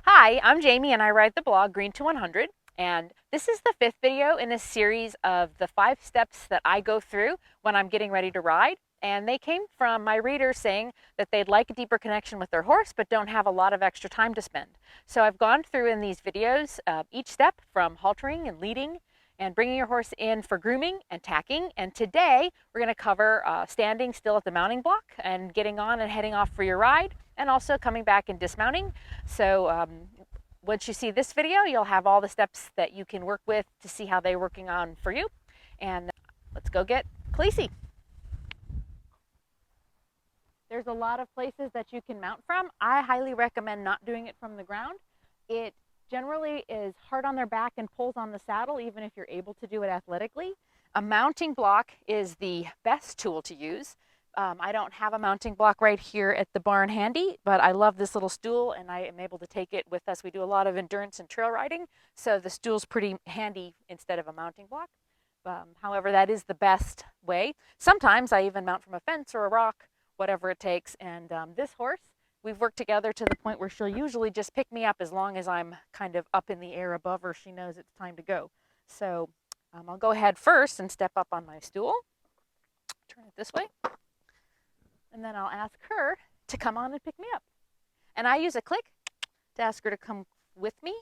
Hi, I'm Jamie and I write the blog Green to 100. And this is the fifth video in a series of the 5 steps that I go through when I'm getting ready to ride. And they came from my readers saying that they'd like a deeper connection with their horse, but don't have a lot of extra time to spend. So I've gone through in these videos each step from haltering and leading and bringing your horse in for grooming and tacking. And today we're going to cover standing still at the mounting block and getting on and heading off for your ride, and also coming back and dismounting. So once you see this video, you'll have all the steps that you can work with to see how they're working on for you. And let's go get Khaleesi. There's a lot of places that you can mount from. I highly recommend not doing it from the ground. It generally is hard on their back and pulls on the saddle, even if you're able to do it athletically. A mounting block is the best tool to use. I don't have a mounting block right here at the barn handy, but I love this little stool and I am able to take it with us. We do a lot of endurance and trail riding, so the stool's pretty handy instead of a mounting block. However, that is the best way. Sometimes I even mount from a fence or a rock, whatever it takes. And this horse, we've worked together to the point where she'll usually just pick me up as long as I'm kind of up in the air above her. She knows it's time to go. So I'll go ahead first and step up on my stool. Turn it this way. And then I'll ask her to come on and pick me up. And I use a click to ask her to come with me.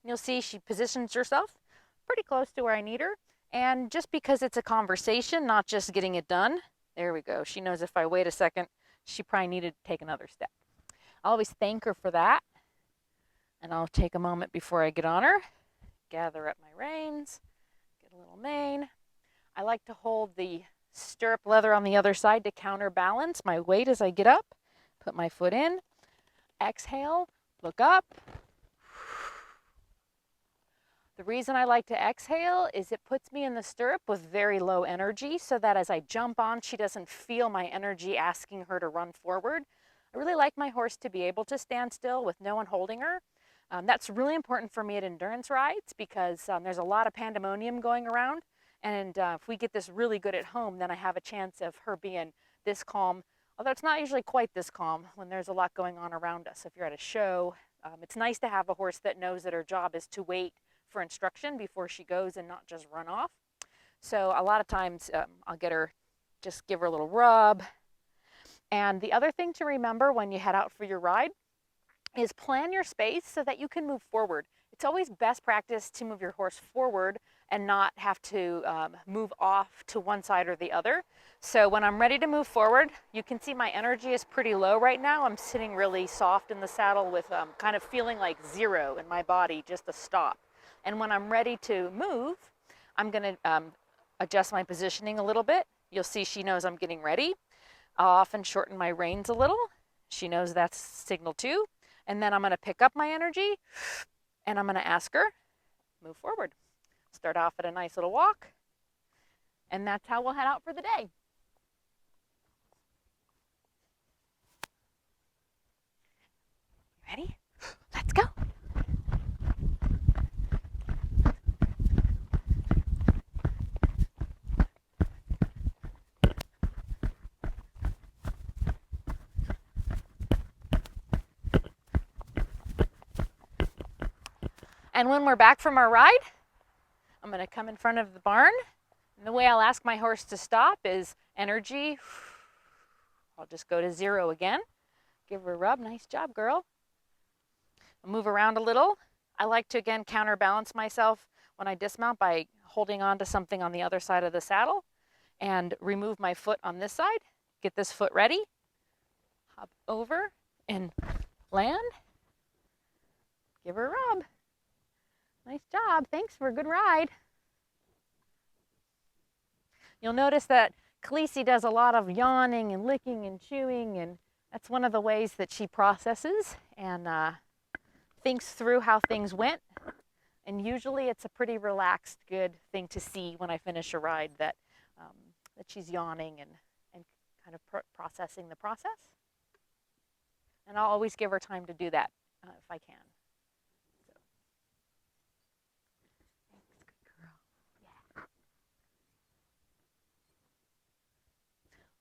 And you'll see she positions herself pretty close to where I need her. And just because it's a conversation, not just getting it done, there we go. She knows if I wait a second, she probably needed to take another step. I always thank her for that. And I'll take a moment before I get on her, gather up my reins, get a little mane. I like to hold the stirrup leather on the other side to counterbalance my weight as I get up. Put my foot in, exhale, look up. The reason I like to exhale is it puts me in the stirrup with very low energy so that as I jump on, she doesn't feel my energy asking her to run forward. I really like my horse to be able to stand still with no one holding her. That's really important for me at endurance rides because there's a lot of pandemonium going around. And if we get this really good at home, then I have a chance of her being this calm, although it's not usually quite this calm when there's a lot going on around us. If you're at a show, it's nice to have a horse that knows that her job is to wait for instruction before she goes and not just run off. So a lot of times I'll get her, just give her a little rub. And the other thing to remember when you head out for your ride is plan your space so that you can move forward. It's always best practice to move your horse forward and not have to move off to one side or the other. So when I'm ready to move forward, you can see my energy is pretty low right now. I'm sitting really soft in the saddle with kind of feeling like zero in my body, just a stop. And when I'm ready to move, I'm going to adjust my positioning a little bit. You'll see she knows I'm getting ready. I'll often shorten my reins a little. She knows that's signal 2. And then I'm going to pick up my energy and I'm going to ask her, move forward. Start off at a nice little walk. And that's how we'll head out for the day. Ready? Let's go. And when we're back from our ride, I'm going to come in front of the barn. And the way I'll ask my horse to stop is energy. I'll just go to 0 again. Give her a rub. Nice job, girl. I'll move around a little. I like to, again, counterbalance myself when I dismount by holding on to something on the other side of the saddle and remove my foot on this side. Get this foot ready. Hop over and land. Give her a rub. Nice job. Thanks for a good ride. You'll notice that Khaleesi does a lot of yawning and licking and chewing, and that's one of the ways that she processes and thinks through how things went. And usually it's a pretty relaxed, good thing to see when I finish a ride, that she's yawning and kind of processing the process. And I'll always give her time to do that if I can.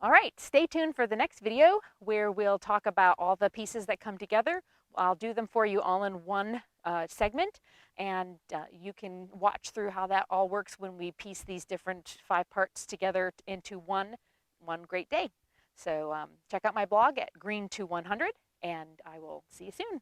All right, stay tuned for the next video where we'll talk about all the pieces that come together. I'll do them for you all in one segment, and you can watch through how that all works when we piece these different 5 parts together into one great day. So check out my blog at Green to 100, and I will see you soon.